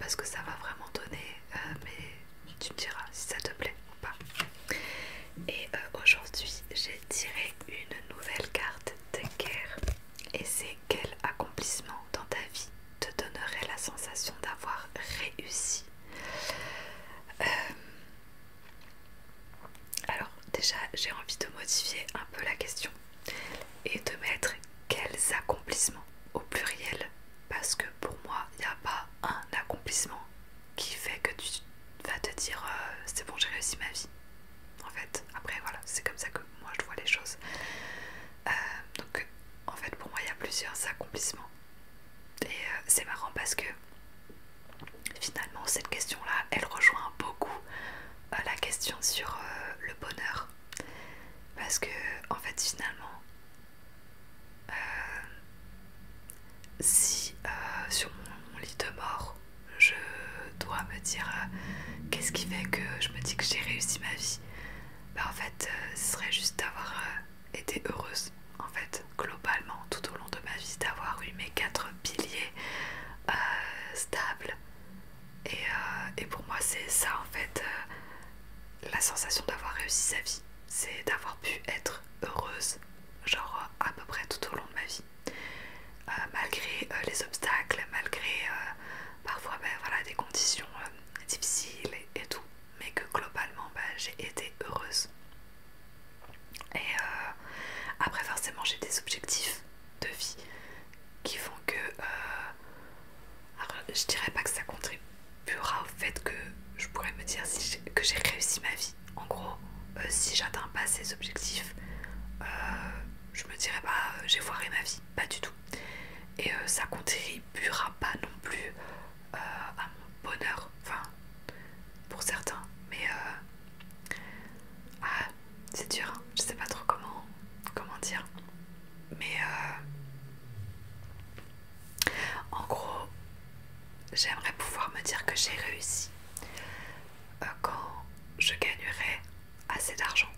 ce que ça va vraiment donner, mais tu me diras si ça te plaît ou pas. Et aujourd'hui j'ai tiré une nouvelle carte de guerre et c'est: quel accomplissement dans ta vie te donnerait la sensation d'avoir réussi? Alors déjà j'ai envie de modifier un peu la question et de mettre quels accomplissements au pluriel, parce que pour moi il n'y a pas un accomplissement qui fait que tu vas te dire c'est bon, j'ai réussi ma vie. En fait après voilà, c'est comme ça que moi je vois les choses. Donc en fait pour moi il y a plusieurs accomplissements et c'est marrant parce que finalement cette question là elle rejoint beaucoup la question sur le bonheur, parce que en fait finalement si sur mon lit de mort je dois me dire qu'est-ce qui fait que je me dis que j'ai réussi ma vie, bah en fait ce serait juste d'avoir été heureuse, en fait globalement tout au long de ma vie, d'avoir eu mes 4 piliers stables et pour moi c'est ça en fait, la sensation d'avoir réussi sa vie, c'est d'avoir pu être heureuse genre à peu près tout au long de ma vie, malgré les obstacles, malgré parfois ben, voilà, des conditions difficiles et tout, mais que globalement ben, j'ai été heureuse. Et après forcément j'ai des objectifs de vie qui font que alors, je dirais pas que ça contribuera au fait que je pourrais me dire que j'ai réussi ma vie. En gros, si j'atteins pas ces objectifs, je me dirais pas j'ai foiré ma vie, pas du tout. Et ça contribuera pas non plus à mon bonheur, enfin pour certains, mais c'est dur, hein. Je sais pas trop comment dire, mais en gros j'aimerais pouvoir me dire que j'ai réussi quand je gagnerai assez d'argent,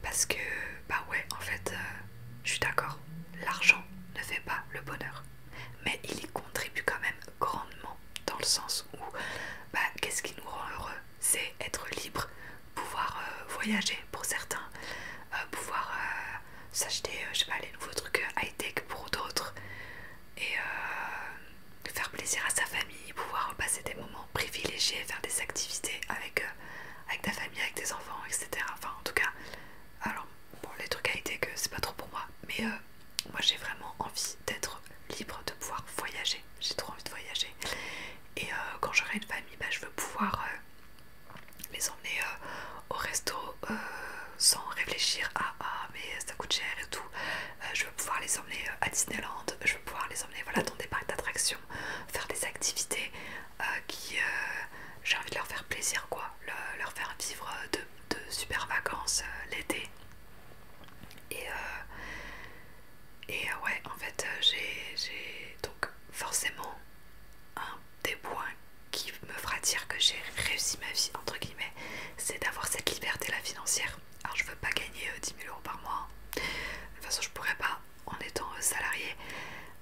parce que bah ouais en fait je suis d'accord, l'argent ne fait pas le bonheur, mais il y contribue quand même grandement, dans le sens où bah, qu'est-ce qui nous rend heureux? C'est être libre, pouvoir voyager pour certains, pouvoir s'acheter je sais pas, les nouveaux trucs high-tech pour d'autres, et faire plaisir à sa famille, pouvoir passer des moments privilégiés, faire des activités avec ta famille, avec tes enfants, etc. Enfin en tout cas, alors bon, les trucs high-tech c'est pas trop pour moi, mais moi j'ai vraiment envie d'être libre, de pouvoir voyager, j'ai trop envie de voyager, et quand j'aurai une famille, bah, je veux pouvoir les emmener au resto sans réfléchir à ah mais ça coûte cher et tout, je veux pouvoir les emmener à Disneyland, je veux pouvoir les emmener voilà, dans des parcs d'attractions, faire des activités qui j'ai envie de leur faire plaisir quoi, leur faire vivre de super vacances l'été. Et ouais en fait j'ai donc forcément un des points qui me fera dire que j'ai réussi ma vie entre guillemets, c'est d'avoir cette liberté là financière. Alors je veux pas gagner 10 000 euros par mois, de toute façon je pourrais pas en étant salarié,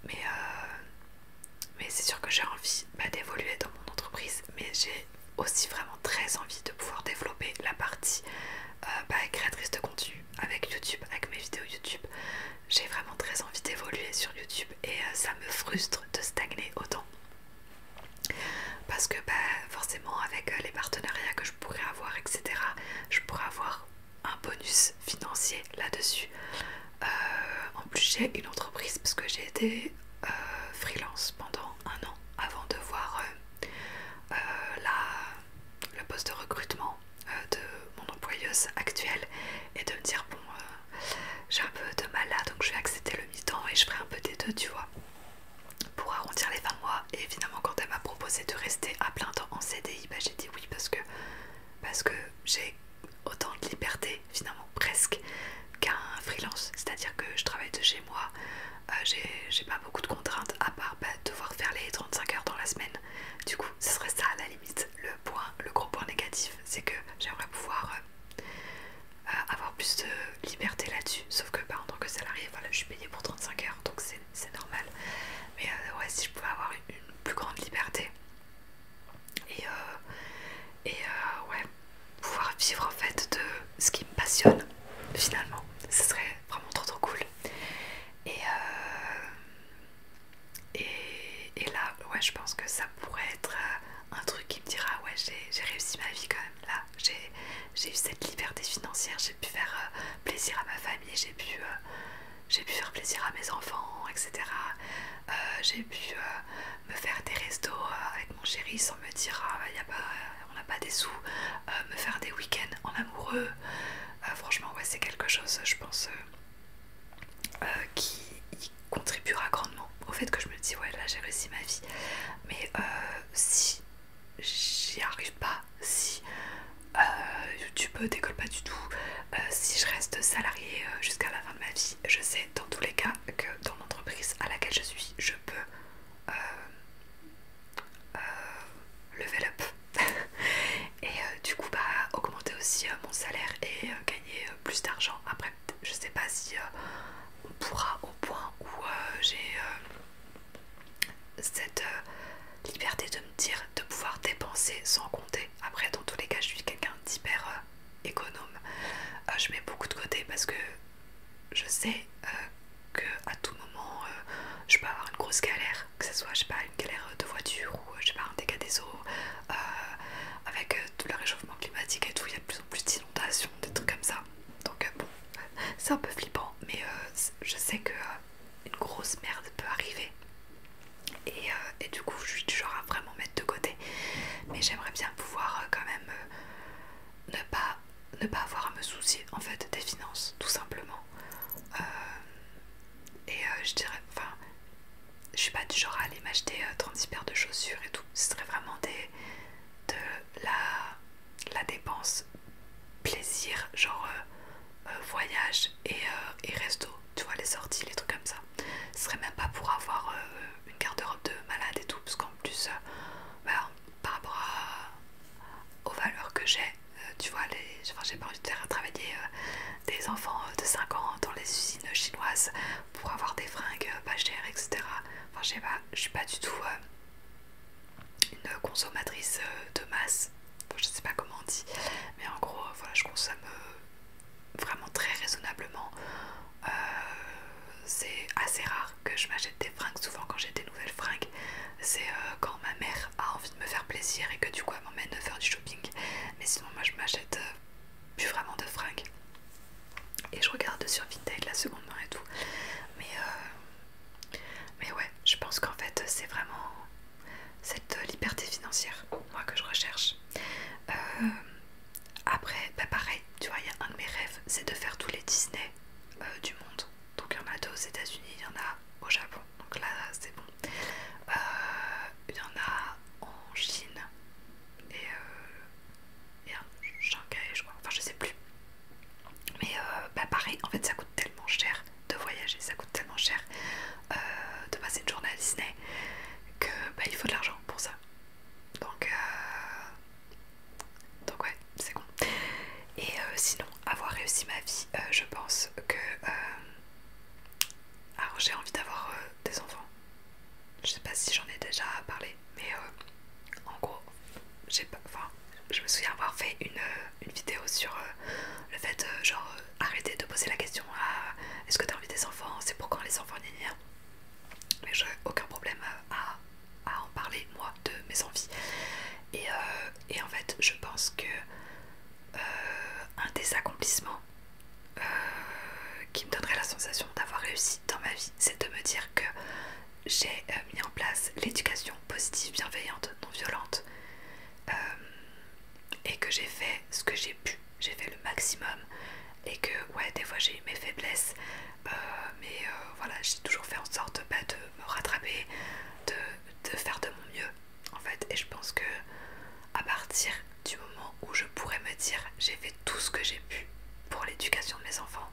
mais c'est sûr que j'ai envie bah, d'évoluer dans mon entreprise, mais j'ai aussi vraiment très envie de pouvoir développer la partie bah, créatrice de contenu avec YouTube, avec mes vidéos YouTube. J'ai vraiment très envie d'évoluer sur YouTube et ça me frustre de stagner autant, parce que bah, forcément avec les partenariats que je pourrais avoir, etc., je pourrais avoir un bonus financier là-dessus. En plus j'ai une entreprise parce que j'ai été freelance pendant un an avant de voir le poste de recrutement de mon employeuse actuelle, et de me dire bon j'ai un peu de mal là donc je vais accepter le mi-temps et je ferai un peu des deux tu vois, pour arrondir les 20 mois. Et évidemment quand elle m'a proposé de rester à plein temps en CDI, bah, j'ai dit oui parce que j'ai autant de liberté finalement presque qu'un freelance, c'est-à-dire que je travaille de chez moi, j'ai pas beaucoup de contraintes à part bah, devoir faire les 35 heures dans la semaine. Du coup ce serait ça à la limite le gros point négatif, c'est que j'aimerais pouvoir avoir plus de liberté là-dessus, sauf que bah, en tant que salarié voilà, je suis payée pour 35 heures donc c'est normal, mais ouais si je pouvais avoir une plus grande liberté être un truc qui me dira ouais j'ai réussi ma vie quand même. Là j'ai eu cette liberté financière, j'ai pu faire plaisir à ma famille, j'ai pu faire plaisir à mes enfants, etc. J'ai pu me faire des restos avec mon chéri sans me dire y a pas, on n'a pas des sous, me faire des week-ends en amoureux. Franchement ouais c'est quelque chose je pense qui y contribuera grandement au fait que je me dis ouais là j'ai réussi ma vie. Mais si j'y arrive pas, si YouTube décolle pas du tout, si je reste salarié jusqu'à la fin de ma vie, je sais dans tous les cas que dans l'entreprise à laquelle je suis, je peux level up et du coup bah augmenter aussi mon salaire et gagner plus d'argent. Après je sais pas si on pourra au point où j'ai cette liberté de me dire de pouvoir dépenser sans compter. Après dans tous les cas je suis quelqu'un d'hyper économe, je mets beaucoup de côté parce que je sais que à tout moment je peux avoir une grosse galère, que ce soit je sais pas une galère de voiture ou je sais pas un dégât des eaux avec tout le réchauffement climatique et tout, il y a de plus en plus d'inondations, des trucs comme ça. Donc bon, c'est un peu flippant, mais je sais que une grosse merde peut arriver et du coup je suis du genre à vraiment mettre de côté. Mais j'aimerais bien pouvoir quand même ne pas avoir à me soucier en fait des finances tout simplement. Je dirais, enfin, je suis pas du genre à aller m'acheter 36 paires de chaussures et tout. Ce serait vraiment de la dépense plaisir, genre voyage et resto, tu vois, les sorties, les trucs comme ça. Ce serait même pas pour avoir une garde-robe de malade et tout, parce qu'en plus, bah, par rapport aux valeurs que j'ai, tu vois, enfin, j'ai pas envie de faire travailler des enfants de 5 ans dans les usines chinoises pour avoir des fringues pas chères, etc. Enfin, je suis pas du tout une consommatrice de masse. Bon, je sais pas comment on dit, mais en gros, voilà, je consomme vraiment très raisonnablement. C'est assez rare que je m'achète des fringues. Souvent quand j'ai des nouvelles fringues, c'est quand ma mère a envie de me faire plaisir et que du coup elle m'emmène faire du shopping. Mais sinon moi je m'achète plus vraiment de fringues. Et je regarde sur Vinted la seconde main et tout. Mais ouais, je pense qu'en fait c'est vraiment cette liberté financière moi que je recherche. Après, bah pareil, tu vois, il y a un de mes rêves, c'est de faire tous les Disney du monde. Donc il y en a aux États-Unis, il y en a au Japon, donc là c'est bon. Il y en a en Chine et à Shanghai, je crois, enfin je sais plus. Mais bah pareil, en fait ça coûte tellement cher de voyager, ça coûte tellement cher de passer une journée à Disney que bah il faut de l'argent pour ça. Donc ouais, c'est con. Et sinon, avoir réussi ma vie, je pense que alors j'ai envie d'avoir des enfants. Je sais pas si j'en ai déjà parlé, mais en gros, j'ai pas. Enfin, je me souviens avoir fait une vidéo sur le fait, genre, arrêter de poser la question à est-ce que t'as envie des enfants, c'est pour quand les enfants, gna gna. Mais j'ai aucun problème à en parler, moi, de mes envies. Et en fait, je pense que un des accomplissements qui me donnerait la sensation d'avoir réussi dans ma vie, c'est de me dire que j'ai mis en place l'éducation positive, bienveillante, non violente et que j'ai fait ce que j'ai pu, j'ai fait le maximum et que ouais des fois j'ai eu mes faiblesses mais voilà j'ai toujours fait en sorte de me rattraper, de faire de mon mieux en fait. Et je pense que à partir du moment où je pourrais me dire j'ai fait tout ce que j'ai pu pour l'éducation de mes enfants,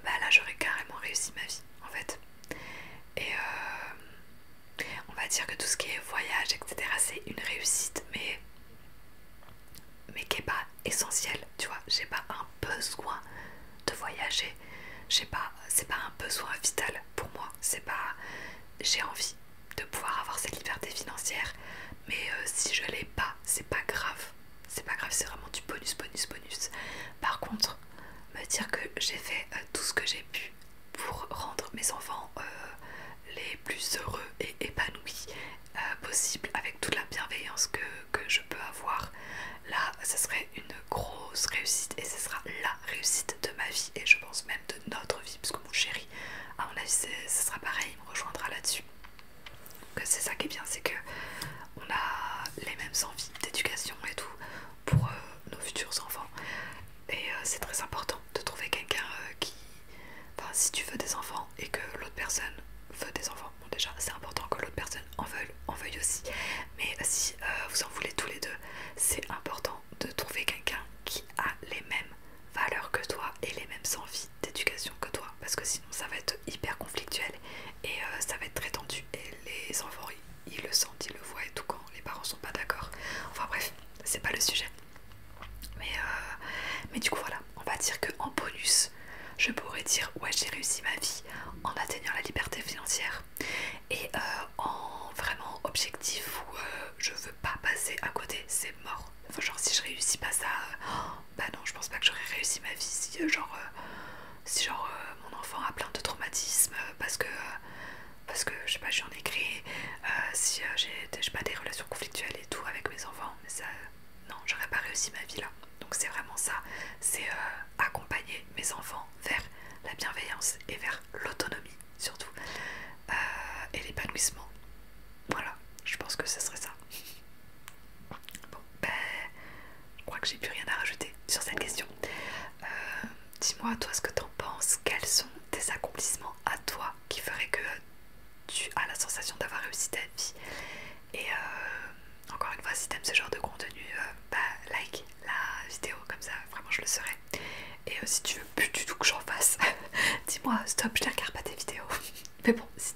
bah là j'aurais carrément réussi ma vie en fait. Et on va dire que tout ce qui est voyage etc c'est une réussite mais qui est pas essentiel, tu vois. J'ai pas un besoin de voyager, j'ai pas, c'est pas un besoin vital pour moi, c'est pas, j'ai envie de pouvoir avoir cette liberté financière mais si je l'ai pas c'est pas grave, c'est pas grave, c'est vraiment du bonus bonus bonus. Par contre me dire que j'ai fait tout ce que j'ai pu pour rendre mes enfants les plus heureux et épanouis possible avec toute la si je réussis pas ça, bah non, je pense pas que j'aurais réussi ma vie si genre mon enfant a plein de traumatismes parce que je sais pas, je suis en écrit, si j'ai je sais pas, des relations conflictuelles et tout avec mes enfants, mais ça, non, j'aurais pas réussi ma vie là. Donc c'est vraiment ça, c'est accompagner mes enfants vers la bienveillance et vers l'autonomie surtout, et l'épanouissement. Voilà, je pense que ce serait ça. Bon, ben, je crois que j'ai plus rien à rajouter sur cette question. Dis-moi, toi, ce que t'en penses, quels sont tes accomplissements à toi qui feraient que tu as la sensation d'avoir réussi ta vie. Et encore une fois, si t'aimes ce genre de contenu, bah like la vidéo, comme ça vraiment je le saurai. Et si tu veux plus du tout que j'en fasse, dis-moi stop, je ne regarde pas tes vidéos. Mais bon, si